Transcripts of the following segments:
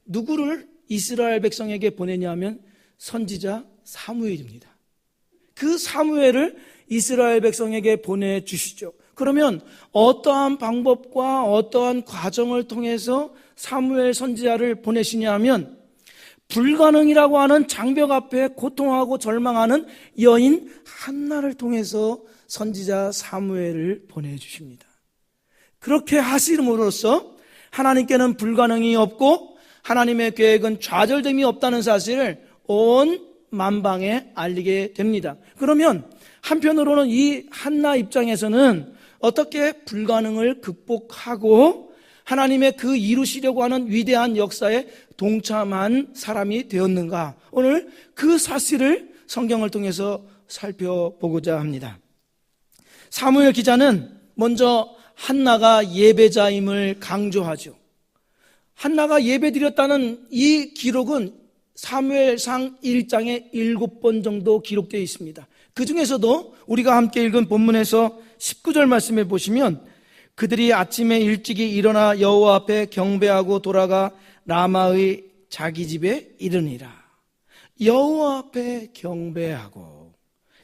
누구를 이스라엘 백성에게 보내냐면 선지자 사무엘입니다. 그 사무엘을 이스라엘 백성에게 보내주시죠. 그러면 어떠한 방법과 어떠한 과정을 통해서 사무엘 선지자를 보내시냐면 불가능이라고 하는 장벽 앞에 고통하고 절망하는 여인 한나를 통해서 선지자 사무엘을 보내주십니다. 그렇게 하심으로써 하나님께는 불가능이 없고 하나님의 계획은 좌절됨이 없다는 사실을 온 만방에 알리게 됩니다. 그러면 한편으로는 이 한나 입장에서는 어떻게 불가능을 극복하고 하나님의 그 이루시려고 하는 위대한 역사에 동참한 사람이 되었는가? 오늘 그 사실을 성경을 통해서 살펴보고자 합니다. 사무엘 기자는 먼저 한나가 예배자임을 강조하죠. 한나가 예배드렸다는 이 기록은 사무엘상 1장에 7번 정도 기록되어 있습니다. 그 중에서도 우리가 함께 읽은 본문에서 19절 말씀에 보시면 그들이 아침에 일찍이 일어나 여호와 앞에 경배하고 돌아가 라마의 자기 집에 이르니라. 여호와 앞에 경배하고,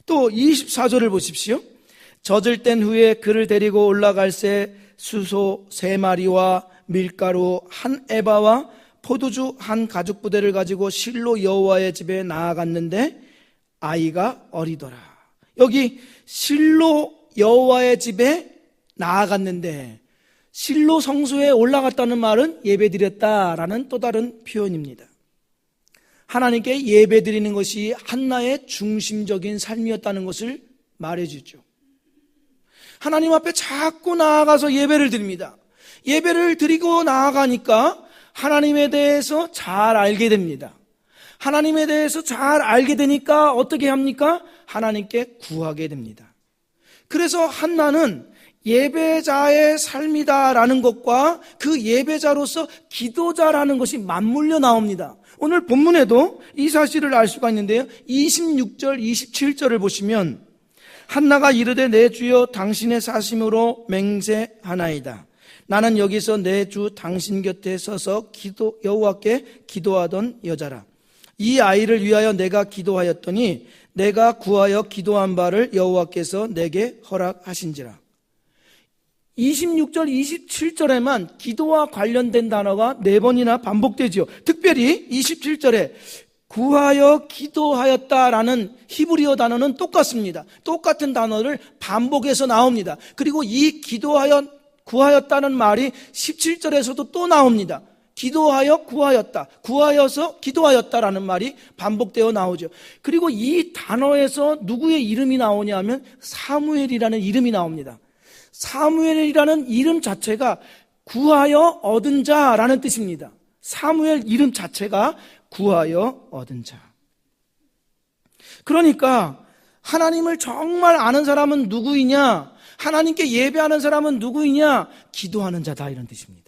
또 24절을 보십시오. 젖을 뗀 후에 그를 데리고 올라갈새 수소 3마리와 밀가루 1에바와 포도주 1가죽부대를 가지고 실로 여호와의 집에 나아갔는데 아이가 어리더라. 여기 실로 여호와의 집에 나아갔는데, 실로 성소에 올라갔다는 말은 예배드렸다라는 또 다른 표현입니다. 하나님께 예배드리는 것이 한나의 중심적인 삶이었다는 것을 말해주죠. 하나님 앞에 자꾸 나아가서 예배를 드립니다. 예배를 드리고 나아가니까 하나님에 대해서 잘 알게 됩니다. 하나님에 대해서 잘 알게 되니까 어떻게 합니까? 하나님께 구하게 됩니다. 그래서 한나는 예배자의 삶이다라는 것과 그 예배자로서 기도자라는 것이 맞물려 나옵니다. 오늘 본문에도 이 사실을 알 수가 있는데요, 26절 27절을 보시면 한나가 이르되 내 주여 당신의 사심으로 맹세하나이다. 나는 여기서 내 주 당신 곁에 서서 여호와께 기도하던 여자라. 이 아이를 위하여 내가 기도하였더니 내가 구하여 기도한 바를 여호와께서 내게 허락하신지라. 26절 27절에만 기도와 관련된 단어가 4번이나 반복되지요. 특별히 27절에 구하여 기도하였다라는 히브리어 단어는 똑같습니다. 똑같은 단어를 반복해서 나옵니다. 그리고 이 구하였다는 말이 17절에서도 또 나옵니다. 기도하여 구하였다, 구하여서 기도하였다라는 말이 반복되어 나오죠. 그리고 이 단어에서 누구의 이름이 나오냐면 사무엘이라는 이름이 나옵니다. 사무엘이라는 이름 자체가 구하여 얻은 자라는 뜻입니다. 사무엘 이름 자체가 구하여 얻은 자. 그러니까 하나님을 정말 아는 사람은 누구이냐? 하나님께 예배하는 사람은 누구이냐? 기도하는 자다, 이런 뜻입니다.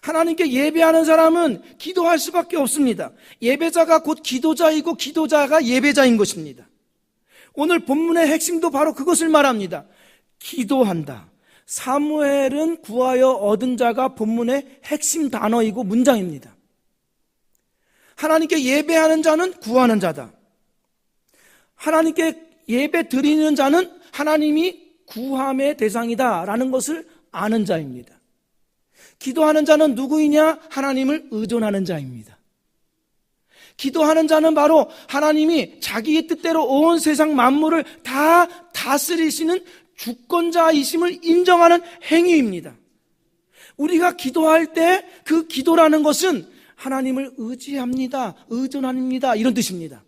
하나님께 예배하는 사람은 기도할 수밖에 없습니다. 예배자가 곧 기도자이고 기도자가 예배자인 것입니다. 오늘 본문의 핵심도 바로 그것을 말합니다. 기도한다. 사무엘은 구하여 얻은 자가 본문의 핵심 단어이고 문장입니다. 하나님께 예배하는 자는 구하는 자다. 하나님께 예배 드리는 자는 하나님이 구함의 대상이다라는 것을 아는 자입니다. 기도하는 자는 누구이냐? 하나님을 의존하는 자입니다. 기도하는 자는 바로 하나님이 자기의 뜻대로 온 세상 만물을 다 다스리시는 주권자이심을 인정하는 행위입니다. 우리가 기도할 때 그 기도라는 것은 하나님을 의지합니다, 의존합니다, 이런 뜻입니다.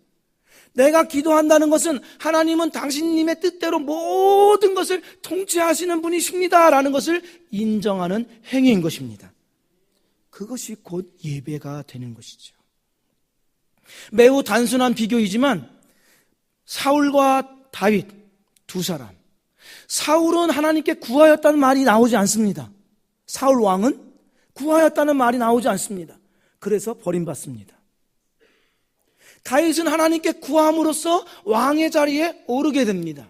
내가 기도한다는 것은 하나님은 당신님의 뜻대로 모든 것을 통치하시는 분이십니다 라는 것을 인정하는 행위인 것입니다. 그것이 곧 예배가 되는 것이죠. 매우 단순한 비교이지만 사울과 다윗 두 사람, 사울은 하나님께 구하였다는 말이 나오지 않습니다. 사울 왕은 구하였다는 말이 나오지 않습니다. 그래서 버림받습니다. 다윗은 하나님께 구함으로써 왕의 자리에 오르게 됩니다.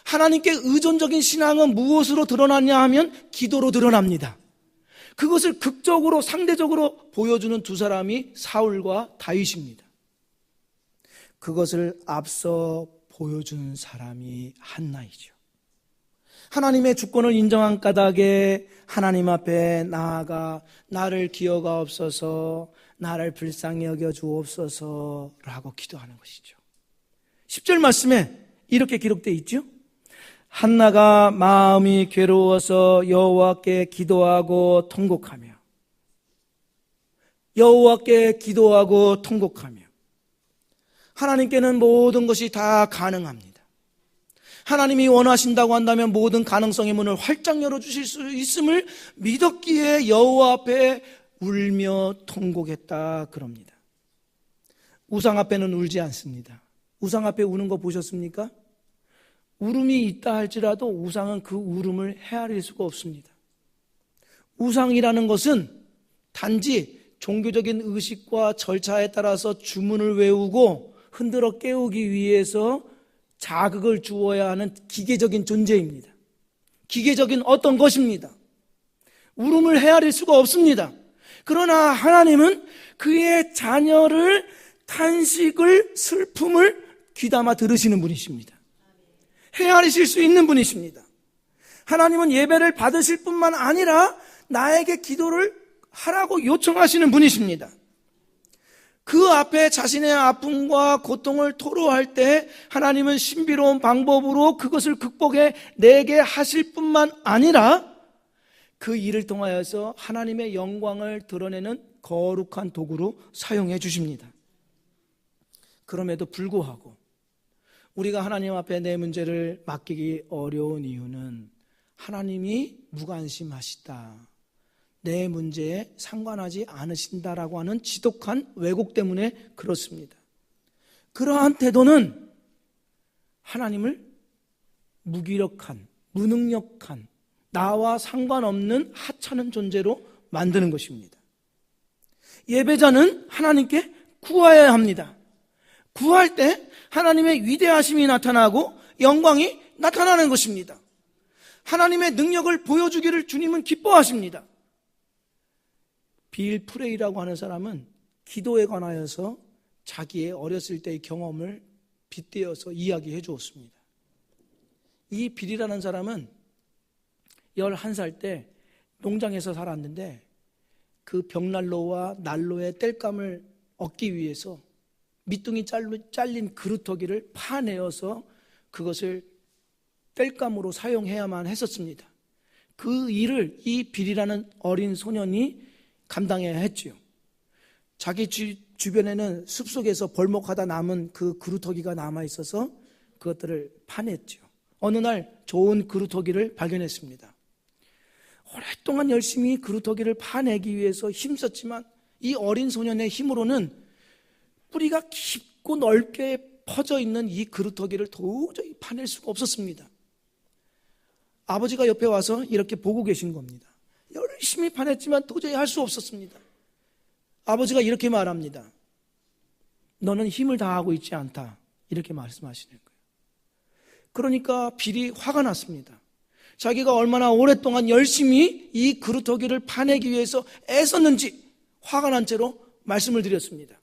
하나님께 의존적인 신앙은 무엇으로 드러나냐 하면 기도로 드러납니다. 그것을 극적으로 상대적으로 보여주는 두 사람이 사울과 다윗입니다. 그것을 앞서 보여준 사람이 한나이죠. 하나님의 주권을 인정한 까닭에 하나님 앞에 나아가 나를 기어가옵소서, 나를 불쌍히 여겨 주옵소서 라고 기도하는 것이죠. 10절 말씀에 이렇게 기록되어 있죠. 한나가 마음이 괴로워서 여호와께 기도하고 통곡하며, 여호와께 기도하고 통곡하며. 하나님께는 모든 것이 다 가능합니다. 하나님이 원하신다고 한다면 모든 가능성의 문을 활짝 열어주실 수 있음을 믿었기에 여호와 앞에 울며 통곡했다 그럽니다. 우상 앞에는 울지 않습니다. 우상 앞에 우는 거 보셨습니까? 울음이 있다 할지라도 우상은 그 울음을 헤아릴 수가 없습니다. 우상이라는 것은 단지 종교적인 의식과 절차에 따라서 주문을 외우고 흔들어 깨우기 위해서 자극을 주어야 하는 기계적인 존재입니다. 기계적인 어떤 것입니다. 울음을 헤아릴 수가 없습니다. 그러나 하나님은 그의 자녀를 탄식을, 슬픔을 귀담아 들으시는 분이십니다. 헤아리실 수 있는 분이십니다. 하나님은 예배를 받으실 뿐만 아니라 나에게 기도를 하라고 요청하시는 분이십니다. 그 앞에 자신의 아픔과 고통을 토로할 때 하나님은 신비로운 방법으로 그것을 극복해 내게 하실 뿐만 아니라 그 일을 통하여서 하나님의 영광을 드러내는 거룩한 도구로 사용해 주십니다. 그럼에도 불구하고 우리가 하나님 앞에 내 문제를 맡기기 어려운 이유는 하나님이 무관심하시다, 내 문제에 상관하지 않으신다라고 하는 지독한 왜곡 때문에 그렇습니다. 그러한 태도는 하나님을 무기력한, 무능력한, 나와 상관없는 하찮은 존재로 만드는 것입니다. 예배자는 하나님께 구하여야 합니다. 구할 때 하나님의 위대하심이 나타나고 영광이 나타나는 것입니다. 하나님의 능력을 보여주기를 주님은 기뻐하십니다. 빌 프레이라고 하는 사람은 기도에 관하여서 자기의 어렸을 때의 경험을 빗대어서 이야기해 주었습니다. 이 빌이라는 사람은 11살 때 농장에서 살았는데 그 벽난로와 난로의 땔감을 얻기 위해서 밑둥이 잘린 그루터기를 파내어서 그것을 땔감으로 사용해야만 했었습니다. 그 일을 이 빌이라는 어린 소년이 감당해야 했지요. 자기 주변에는 숲속에서 벌목하다 남은 그 그루터기가 남아있어서 그것들을 파냈죠. 어느 날 좋은 그루터기를 발견했습니다. 오랫동안 열심히 그루터기를 파내기 위해서 힘썼지만 이 어린 소년의 힘으로는 뿌리가 깊고 넓게 퍼져 있는 이 그루터기를 도저히 파낼 수가 없었습니다. 아버지가 옆에 와서 이렇게 보고 계신 겁니다. 열심히 파냈지만 도저히 할 수 없었습니다. 아버지가 이렇게 말합니다. 너는 힘을 다하고 있지 않다. 이렇게 말씀하시는 거예요. 그러니까 빌이 화가 났습니다. 자기가 얼마나 오랫동안 열심히 이 그루터기를 파내기 위해서 애썼는지 화가 난 채로 말씀을 드렸습니다.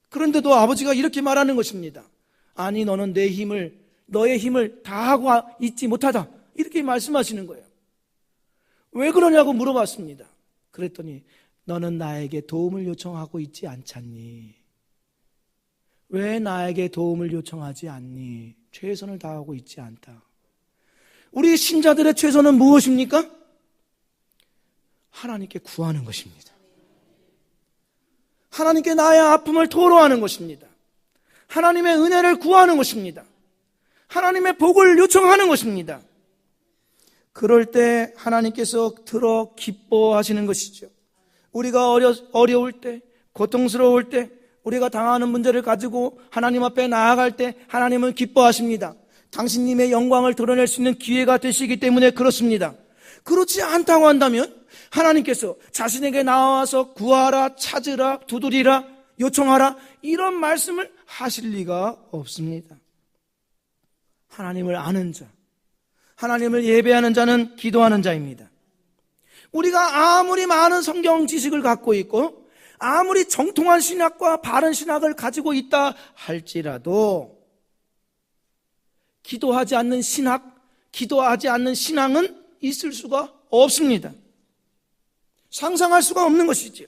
그런데도 아버지가 이렇게 말하는 것입니다. 아니, 너는 너의 힘을 다하고 있지 못하다. 이렇게 말씀하시는 거예요. 왜 그러냐고 물어봤습니다. 그랬더니 너는 나에게 도움을 요청하고 있지 않잖니? 왜 나에게 도움을 요청하지 않니? 최선을 다하고 있지 않다. 우리 신자들의 최선은 무엇입니까? 하나님께 구하는 것입니다. 하나님께 나의 아픔을 토로하는 것입니다. 하나님의 은혜를 구하는 것입니다. 하나님의 복을 요청하는 것입니다. 그럴 때 하나님께서 들어 기뻐하시는 것이죠. 우리가 어려울 때, 고통스러울 때, 우리가 당하는 문제를 가지고 하나님 앞에 나아갈 때 하나님은 기뻐하십니다. 당신님의 영광을 드러낼 수 있는 기회가 되시기 때문에 그렇습니다. 그렇지 않다고 한다면 하나님께서 자신에게 나와서 구하라, 찾으라, 두드리라, 요청하라 이런 말씀을 하실 리가 없습니다. 하나님을 아는 자, 하나님을 예배하는 자는 기도하는 자입니다. 우리가 아무리 많은 성경 지식을 갖고 있고 아무리 정통한 신학과 바른 신학을 가지고 있다 할지라도 기도하지 않는 신학, 기도하지 않는 신앙은 있을 수가 없습니다. 상상할 수가 없는 것이죠.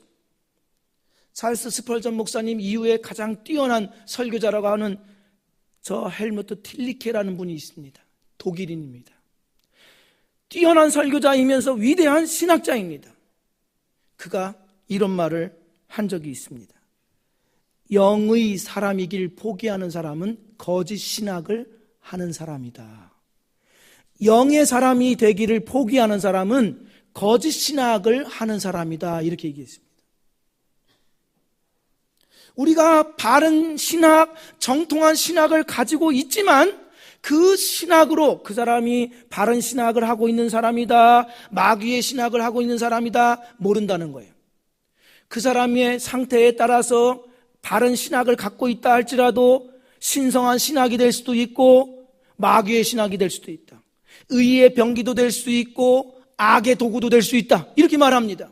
찰스 스펄전 목사님 이후에 가장 뛰어난 설교자라고 하는 저 헬무트 틸리케라는 분이 있습니다. 독일인입니다. 뛰어난 설교자이면서 위대한 신학자입니다. 그가 이런 말을 한 적이 있습니다. 영의 사람이길 포기하는 사람은 거짓 신학을 하는 사람이다. 영의 사람이 되기를 포기하는 사람은 거짓 신학을 하는 사람이다. 이렇게 얘기했습니다. 우리가 바른 신학, 정통한 신학을 가지고 있지만 그 신학으로 그 사람이 바른 신학을 하고 있는 사람이다, 마귀의 신학을 하고 있는 사람이다 모른다는 거예요. 그 사람의 상태에 따라서 바른 신학을 갖고 있다 할지라도 신성한 신학이 될 수도 있고 마귀의 신학이 될 수도 있다. 의의 병기도 될 수 있고 악의 도구도 될 수 있다. 이렇게 말합니다.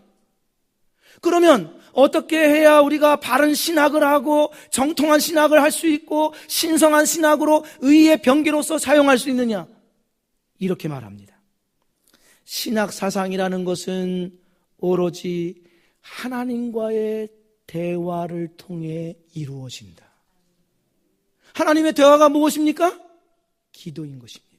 그러면 어떻게 해야 우리가 바른 신학을 하고 정통한 신학을 할 수 있고 신성한 신학으로 의의 병기로서 사용할 수 있느냐? 이렇게 말합니다. 신학 사상이라는 것은 오로지 하나님과의 대화를 통해 이루어진다. 하나님의 대화가 무엇입니까? 기도인 것입니다.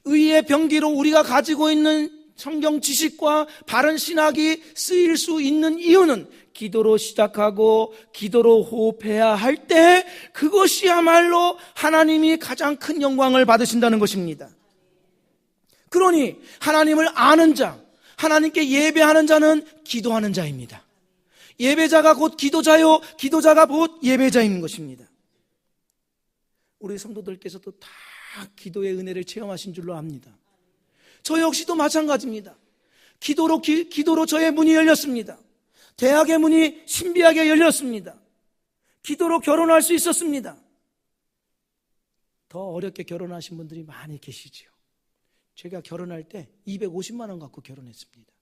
의의 병기로 우리가 가지고 있는 성경 지식과 바른 신학이 쓰일 수 있는 이유는 기도로 시작하고 기도로 호흡해야 할 때 그것이야말로 하나님이 가장 큰 영광을 받으신다는 것입니다. 그러니 하나님을 아는 자, 하나님께 예배하는 자는 기도하는 자입니다. 예배자가 곧 기도자요, 기도자가 곧 예배자인 것입니다. 우리 성도들께서도 다 기도의 은혜를 체험하신 줄로 압니다. 저 역시도 마찬가지입니다. 기도로 저의 문이 열렸습니다. 대학의 문이 신비하게 열렸습니다. 기도로 결혼할 수 있었습니다. 더 어렵게 결혼하신 분들이 많이 계시지요. 제가 결혼할 때 250만 원 갖고 결혼했습니다.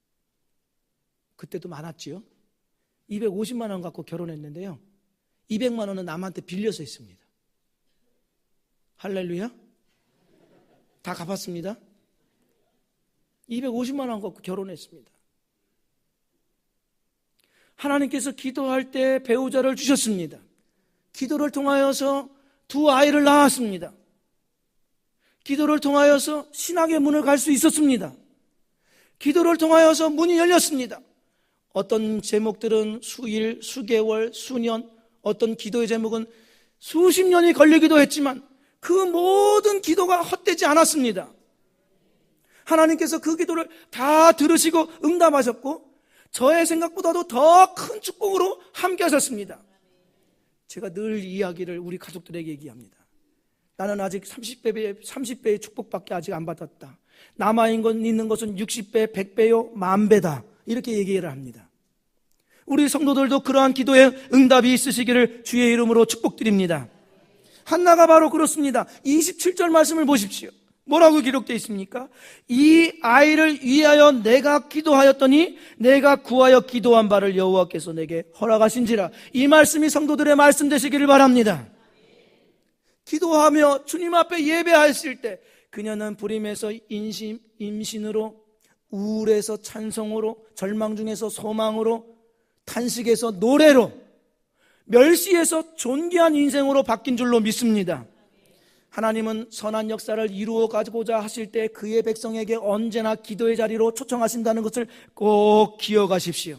그때도 많았지요. 250만 원 갖고 결혼했는데요. 200만 원은 남한테 빌려서 했습니다. 할렐루야. 다 갚았습니다. 250만 원 갖고 결혼했습니다. 하나님께서 기도할 때 배우자를 주셨습니다. 기도를 통하여서 두 아이를 낳았습니다. 기도를 통하여서 신학의 문을 갈 수 있었습니다. 기도를 통하여서 문이 열렸습니다. 어떤 제목들은 수일, 수개월, 수년, 어떤 기도의 제목은 수십 년이 걸리기도 했지만 그 모든 기도가 헛되지 않았습니다. 하나님께서 그 기도를 다 들으시고 응답하셨고 저의 생각보다도 더 큰 축복으로 함께 하셨습니다. 제가 늘 이야기를 우리 가족들에게 얘기합니다. 나는 아직 30배의 축복밖에 아직 안 받았다. 남아있는 것은 60배, 100배요, 10,000배다. 이렇게 얘기를 합니다. 우리 성도들도 그러한 기도에 응답이 있으시기를 주의 이름으로 축복드립니다. 한나가 바로 그렇습니다. 27절 말씀을 보십시오. 뭐라고 기록되어 있습니까? 이 아이를 위하여 내가 기도하였더니 내가 구하여 기도한 바를 여호와께서 내게 허락하신지라. 이 말씀이 성도들의 말씀 되시기를 바랍니다. 기도하며 주님 앞에 예배하였을 때 그녀는 불임에서 임신으로, 우울에서 찬송으로, 절망 중에서 소망으로, 탄식에서 노래로, 멸시에서 존귀한 인생으로 바뀐 줄로 믿습니다. 하나님은 선한 역사를 이루어 가고자 하실 때 그의 백성에게 언제나 기도의 자리로 초청하신다는 것을 꼭 기억하십시오.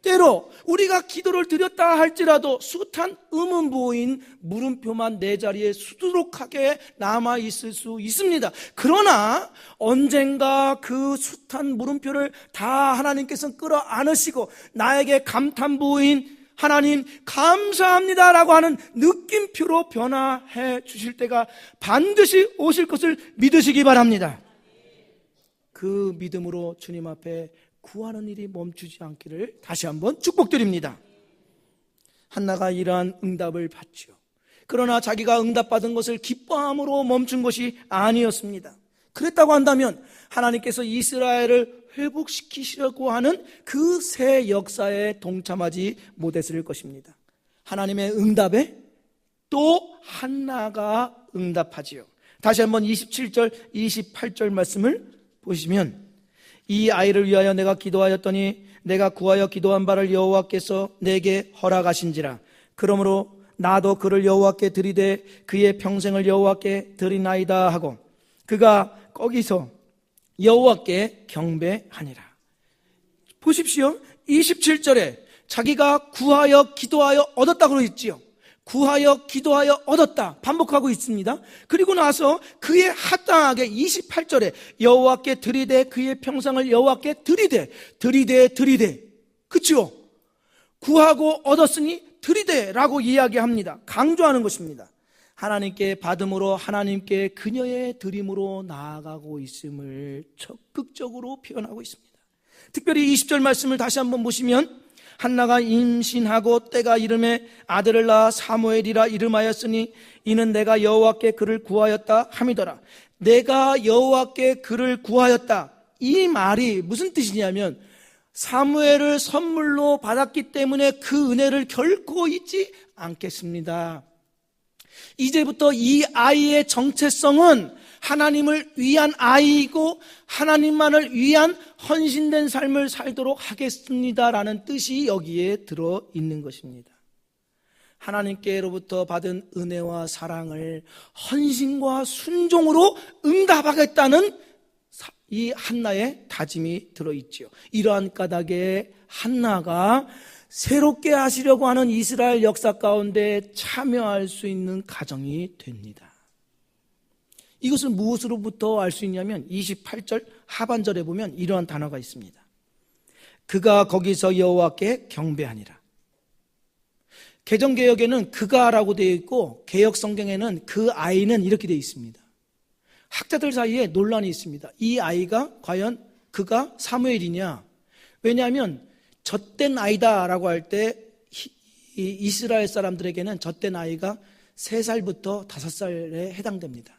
때로 우리가 기도를 드렸다 할지라도 숱한 의문부호인 물음표만 내 자리에 수두룩하게 남아있을 수 있습니다. 그러나 언젠가 그 숱한 물음표를 다 하나님께서 끌어안으시고 나에게 감탄부호인 하나님 감사합니다라고 하는 느낌표로 변화해 주실 때가 반드시 오실 것을 믿으시기 바랍니다. 그 믿음으로 주님 앞에 구하는 일이 멈추지 않기를 다시 한번 축복드립니다. 한나가 이러한 응답을 받죠. 그러나 자기가 응답받은 것을 기뻐함으로 멈춘 것이 아니었습니다. 그랬다고 한다면 하나님께서 이스라엘을 회복시키시려고 하는 그 새 역사에 동참하지 못했을 것입니다. 하나님의 응답에 또 한나가 응답하지요. 다시 한번 27절, 28절 말씀을 보시면, 이 아이를 위하여 내가 기도하였더니 내가 구하여 기도한 바를 여호와께서 내게 허락하신지라. 그러므로 나도 그를 여호와께 드리되 그의 평생을 여호와께 드리나이다 하고 그가 거기서 여호와께 경배하니라. 보십시오. 27절에 자기가 구하여 기도하여 얻었다고 그러있지요. 구하여 기도하여 얻었다 반복하고 있습니다. 그리고 나서 그의 합당하게 28절에 여호와께 드리되 그의 평생을 여호와께 드리되 그렇죠? 구하고 얻었으니 드리되라고 이야기합니다. 강조하는 것입니다. 하나님께 받음으로 하나님께 그녀의 드림으로 나아가고 있음을 적극적으로 표현하고 있습니다. 특별히 20절 말씀을 다시 한번 보시면, 한나가 임신하고 때가 이름에 아들을 낳아 사무엘이라 이름하였으니 이는 내가 여호와께 그를 구하였다 함이더라. 내가 여호와께 그를 구하였다, 이 말이 무슨 뜻이냐면 사무엘을 선물로 받았기 때문에 그 은혜를 결코 잊지 않겠습니다. 이제부터 이 아이의 정체성은 하나님을 위한 아이이고 하나님만을 위한 헌신된 삶을 살도록 하겠습니다라는 뜻이 여기에 들어있는 것입니다. 하나님께로부터 받은 은혜와 사랑을 헌신과 순종으로 응답하겠다는 이 한나의 다짐이 들어있죠. 이러한 까닭에 한나가 새롭게 하시려고 하는 이스라엘 역사 가운데 참여할 수 있는 가정이 됩니다. 이것을 무엇으로부터 알 수 있냐면 28절 하반절에 보면 이러한 단어가 있습니다. 그가 거기서 여호와께 경배하니라. 개정개혁에는 그가라고 되어 있고 개혁성경에는 그 아이는 이렇게 되어 있습니다. 학자들 사이에 논란이 있습니다. 이 아이가 과연 그가 사무엘이냐? 왜냐하면 젖된 아이다라고 할 때 이스라엘 사람들에게는 젖된 아이가 3살부터 5살에 해당됩니다.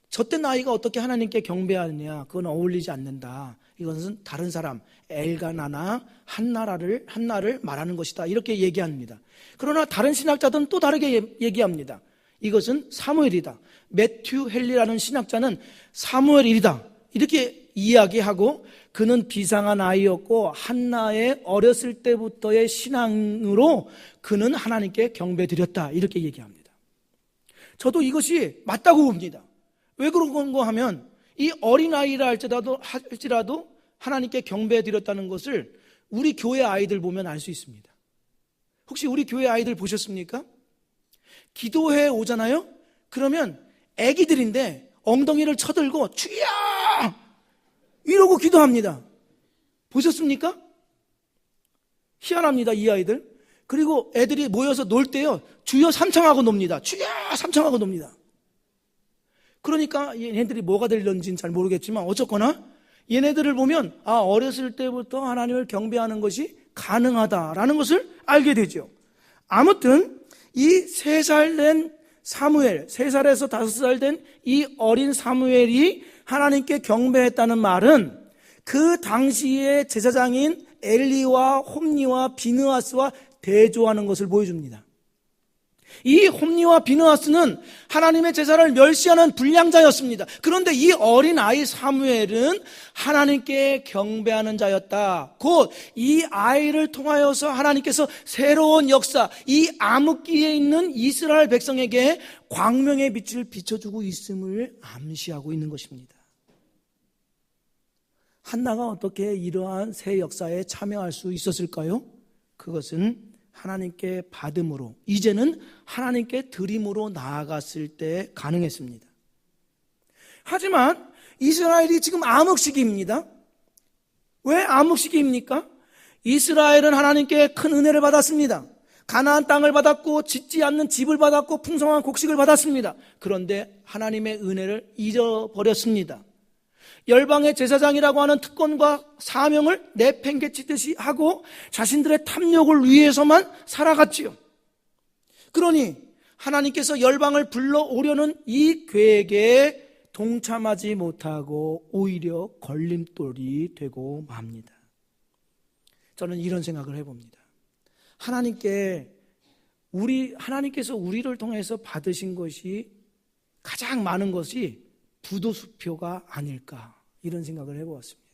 젖된 아이가 어떻게 하나님께 경배하느냐? 그건 어울리지 않는다. 이것은 다른 사람 엘가나나 한나를 말하는 것이다, 이렇게 얘기합니다. 그러나 다른 신학자들은 또 다르게 얘기합니다. 이것은 사무엘이다. 매튜 헨리라는 신학자는 사무엘 1이다 이렇게 이야기하고, 그는 비상한 아이였고 한나의 어렸을 때부터의 신앙으로 그는 하나님께 경배드렸다, 이렇게 얘기합니다. 저도 이것이 맞다고 봅니다. 왜 그런가 하면 이 어린아이라 할지라도 하나님께 경배드렸다는 것을 우리 교회 아이들 보면 알 수 있습니다. 혹시 우리 교회 아이들 보셨습니까? 기도회 오잖아요? 그러면 애기들인데 엉덩이를 쳐들고 주여! 이러고 기도합니다. 보셨습니까? 희한합니다, 이 아이들. 그리고 애들이 모여서 놀 때요, 주여 삼창하고 놉니다. 주여 삼창하고 놉니다. 그러니까 얘네들이 뭐가 되려는지는 잘 모르겠지만 어쨌거나 얘네들을 보면 어렸을 때부터 하나님을 경배하는 것이 가능하다라는 것을 알게 되죠. 아무튼 이 3살 된 사무엘, 3살에서 5살 된 이 어린 사무엘이 하나님께 경배했다는 말은 그 당시의 제사장인 엘리와 홈니와 비느하스와 대조하는 것을 보여줍니다. 이 홈니와 비느하스는 하나님의 제사를 멸시하는 불량자였습니다. 그런데 이 어린 아이 사무엘은 하나님께 경배하는 자였다. 곧 이 아이를 통하여서 하나님께서 새로운 역사, 이 암흑기에 있는 이스라엘 백성에게 광명의 빛을 비춰주고 있음을 암시하고 있는 것입니다. 한나가 어떻게 이러한 새 역사에 참여할 수 있었을까요? 그것은 하나님께 받음으로, 이제는 하나님께 드림으로 나아갔을 때 가능했습니다. 하지만 이스라엘이 지금 암흑시기입니다. 왜 암흑시기입니까? 이스라엘은 하나님께 큰 은혜를 받았습니다. 가나안 땅을 받았고 짓지 않는 집을 받았고 풍성한 곡식을 받았습니다. 그런데 하나님의 은혜를 잊어버렸습니다. 열방의 제사장이라고 하는 특권과 사명을 내팽개치듯이 하고 자신들의 탐욕을 위해서만 살아갔지요. 그러니 하나님께서 열방을 불러오려는 이 계획에 동참하지 못하고 오히려 걸림돌이 되고 맙니다. 저는 이런 생각을 해봅니다. 하나님께서 우리를 통해서 받으신 것이 가장 많은 것이 부도수표가 아닐까, 이런 생각을 해보았습니다.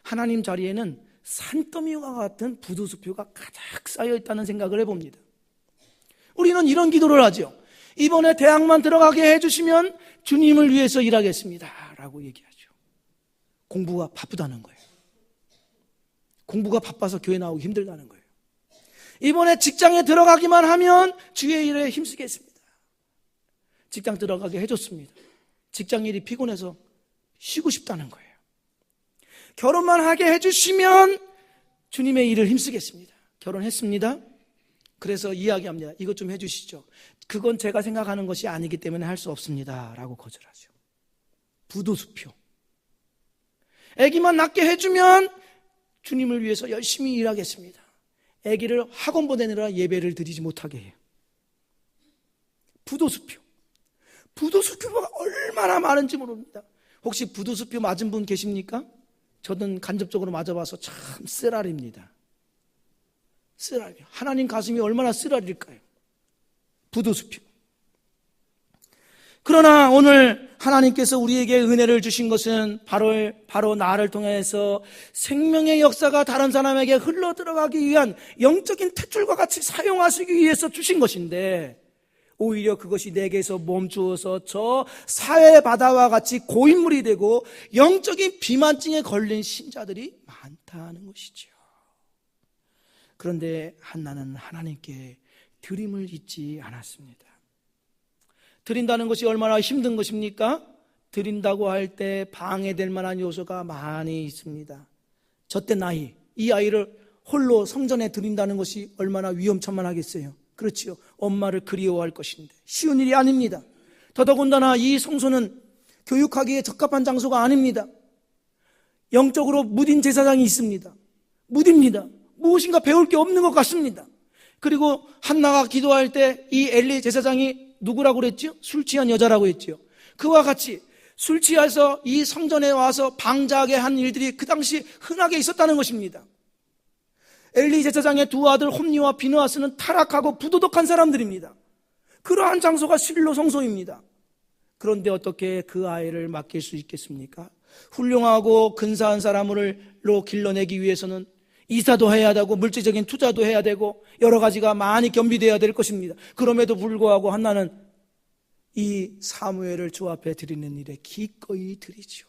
하나님 자리에는 산더미와 같은 부도수표가 가득 쌓여 있다는 생각을 해봅니다. 우리는 이런 기도를 하죠. 이번에 대학만 들어가게 해주시면 주님을 위해서 일하겠습니다 라고 얘기하죠. 공부가 바쁘다는 거예요. 공부가 바빠서 교회 나오기 힘들다는 거예요. 이번에 직장에 들어가기만 하면 주의 일에 힘쓰겠습니다. 직장 들어가게 해줬습니다. 직장 일이 피곤해서 쉬고 싶다는 거예요. 결혼만 하게 해주시면 주님의 일을 힘쓰겠습니다. 결혼했습니다. 그래서 이야기합니다. 이것 좀 해주시죠. 그건 제가 생각하는 것이 아니기 때문에 할 수 없습니다 라고 거절하죠. 부도수표. 아기만 낳게 해주면 주님을 위해서 열심히 일하겠습니다. 아기를 학원 보내느라 예배를 드리지 못하게 해요. 부도수표. 부도수표가 얼마나 많은지 모릅니다. 혹시 부도수표 맞은 분 계십니까? 저는 간접적으로 맞아봐서 참 쓰라립니다. 쓰라리. 하나님 가슴이 얼마나 쓰라릴까요? 부도수표. 그러나 오늘 하나님께서 우리에게 은혜를 주신 것은 바로 나를 통해서 생명의 역사가 다른 사람에게 흘러들어가기 위한 영적인 탯줄과 같이 사용하시기 위해서 주신 것인데, 오히려 그것이 내게서 멈추어서 저 사회 바다와 같이 고인물이 되고 영적인 비만증에 걸린 신자들이 많다는 것이죠. 그런데 한나는 하나님께 드림을 잊지 않았습니다. 드린다는 것이 얼마나 힘든 것입니까? 드린다고 할 때 방해될 만한 요소가 많이 있습니다. 저때 이 아이를 홀로 성전에 드린다는 것이 얼마나 위험천만하겠어요. 그렇지요. 엄마를 그리워할 것인데 쉬운 일이 아닙니다. 더더군다나 이 성소는 교육하기에 적합한 장소가 아닙니다. 영적으로 무딘 제사장이 있습니다. 무딥니다. 무엇인가 배울 게 없는 것 같습니다. 그리고 한나가 기도할 때 이 엘리 제사장이 누구라고 그랬죠? 술 취한 여자라고 했죠. 그와 같이 술 취해서 이 성전에 와서 방자하게 한 일들이 그 당시 흔하게 있었다는 것입니다. 엘리 제사장의 두 아들 홈니와 비느하스는 타락하고 부도덕한 사람들입니다. 그러한 장소가 실로 성소입니다. 그런데 어떻게 그 아이를 맡길 수 있겠습니까? 훌륭하고 근사한 사람으로 길러내기 위해서는 이사도 해야 되고 물질적인 투자도 해야 되고 여러 가지가 많이 겸비되어야 될 것입니다. 그럼에도 불구하고 한나는 이 사무엘을 주 앞에 드리는 일에 기꺼이 드리죠.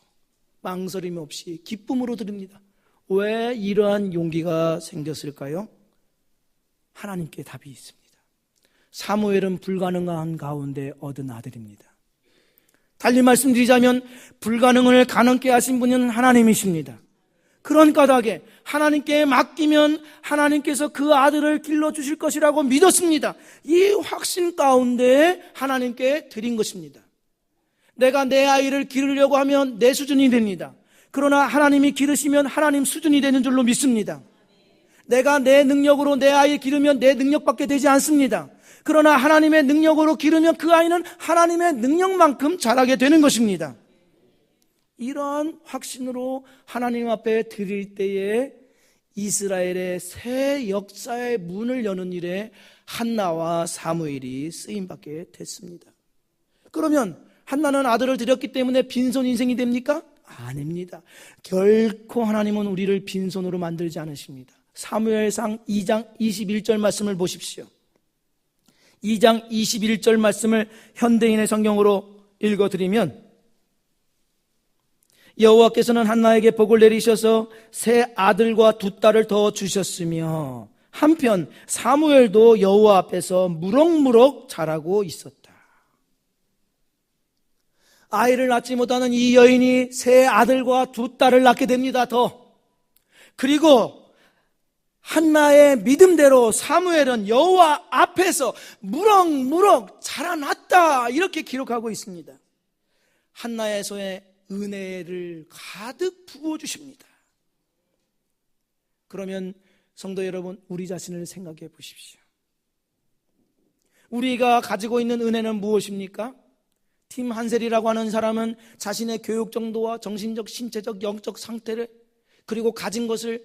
망설임 없이 기쁨으로 드립니다. 왜 이러한 용기가 생겼을까요? 하나님께 답이 있습니다. 사무엘은 불가능한 가운데 얻은 아들입니다. 달리 말씀드리자면 불가능을 가능케 하신 분은 하나님이십니다. 그런 까닭에 하나님께 맡기면 하나님께서 그 아들을 길러주실 것이라고 믿었습니다. 이 확신 가운데 하나님께 드린 것입니다. 내가 내 아이를 기르려고 하면 내 수준이 됩니다. 그러나 하나님이 기르시면 하나님 수준이 되는 줄로 믿습니다. 내가 내 능력으로 내 아이를 기르면 내 능력밖에 되지 않습니다. 그러나 하나님의 능력으로 기르면 그 아이는 하나님의 능력만큼 자라게 되는 것입니다. 이러한 확신으로 하나님 앞에 드릴 때에 이스라엘의 새 역사의 문을 여는 일에 한나와 사무엘이 쓰임받게 됐습니다. 그러면 한나는 아들을 드렸기 때문에 빈손 인생이 됩니까? 아닙니다. 결코 하나님은 우리를 빈손으로 만들지 않으십니다. 사무엘상 2장 21절 말씀을 보십시오. 2장 21절 말씀을 현대인의 성경으로 읽어드리면 여호와께서는 한나에게 복을 내리셔서 세 아들과 두 딸을 더 주셨으며 한편 사무엘도 여호와 앞에서 무럭무럭 자라고 있었다. 아이를 낳지 못하는 이 여인이 세 아들과 두 딸을 낳게 됩니다. 그리고 한나의 믿음대로 사무엘은 여호와 앞에서 무럭무럭 자라났다, 이렇게 기록하고 있습니다. 한나의 손에 은혜를 가득 부어주십니다. 그러면 성도 여러분, 우리 자신을 생각해 보십시오. 우리가 가지고 있는 은혜는 무엇입니까? 팀 한셀이라고 하는 사람은 자신의 교육 정도와 정신적, 신체적, 영적 상태를 그리고 가진 것을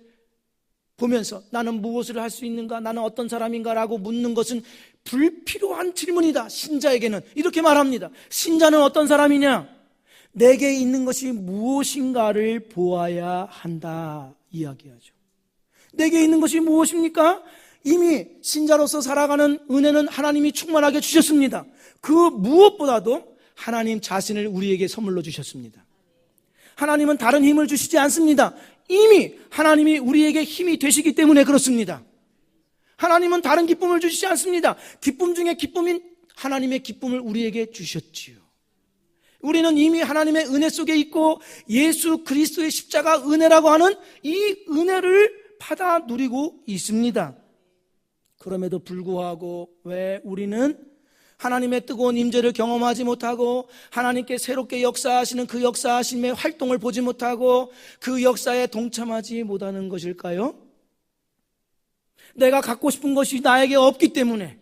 보면서 나는 무엇을 할 수 있는가? 나는 어떤 사람인가? 라고 묻는 것은 불필요한 질문이다. 신자에게는 이렇게 말합니다. 신자는 어떤 사람이냐? 내게 있는 것이 무엇인가를 보아야 한다 이야기하죠. 내게 있는 것이 무엇입니까? 이미 신자로서 살아가는 은혜는 하나님이 충만하게 주셨습니다. 그 무엇보다도 하나님 자신을 우리에게 선물로 주셨습니다. 하나님은 다른 힘을 주시지 않습니다. 이미 하나님이 우리에게 힘이 되시기 때문에 그렇습니다. 하나님은 다른 기쁨을 주시지 않습니다. 기쁨 중에 기쁨인 하나님의 기쁨을 우리에게 주셨지요. 우리는 이미 하나님의 은혜 속에 있고 예수 그리스도의 십자가 은혜라고 하는 이 은혜를 받아 누리고 있습니다. 그럼에도 불구하고 왜 우리는 하나님의 뜨거운 임재를 경험하지 못하고 하나님께 새롭게 역사하시는 그 역사하심의 활동을 보지 못하고 그 역사에 동참하지 못하는 것일까요? 내가 갖고 싶은 것이 나에게 없기 때문에,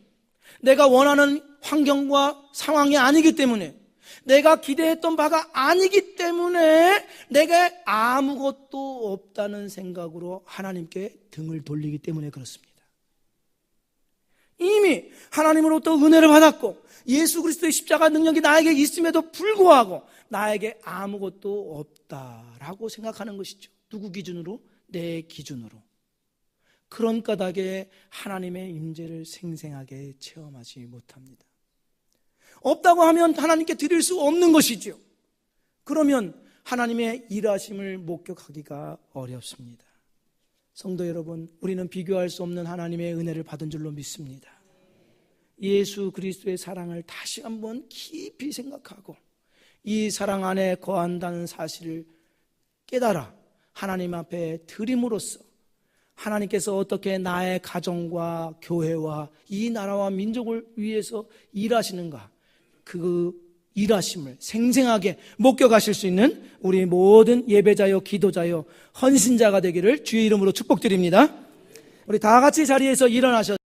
내가 원하는 환경과 상황이 아니기 때문에, 내가 기대했던 바가 아니기 때문에 내게 아무것도 없다는 생각으로 하나님께 등을 돌리기 때문에 그렇습니다. 이미 하나님으로부터 은혜를 받았고 예수 그리스도의 십자가 능력이 나에게 있음에도 불구하고 나에게 아무것도 없다라고 생각하는 것이죠. 누구 기준으로? 내 기준으로. 그런 까닭에 하나님의 임재를 생생하게 체험하지 못합니다. 없다고 하면 하나님께 드릴 수 없는 것이죠. 그러면 하나님의 일하심을 목격하기가 어렵습니다. 성도 여러분, 우리는 비교할 수 없는 하나님의 은혜를 받은 줄로 믿습니다. 예수 그리스도의 사랑을 다시 한번 깊이 생각하고 이 사랑 안에 거한다는 사실을 깨달아 하나님 앞에 드림으로써 하나님께서 어떻게 나의 가정과 교회와 이 나라와 민족을 위해서 일하시는가, 그 일하심을 생생하게 목격하실 수 있는 우리 모든 예배자요 기도자요 헌신자가 되기를 주의 이름으로 축복드립니다. 우리 다 같이 자리에서 일어나셔서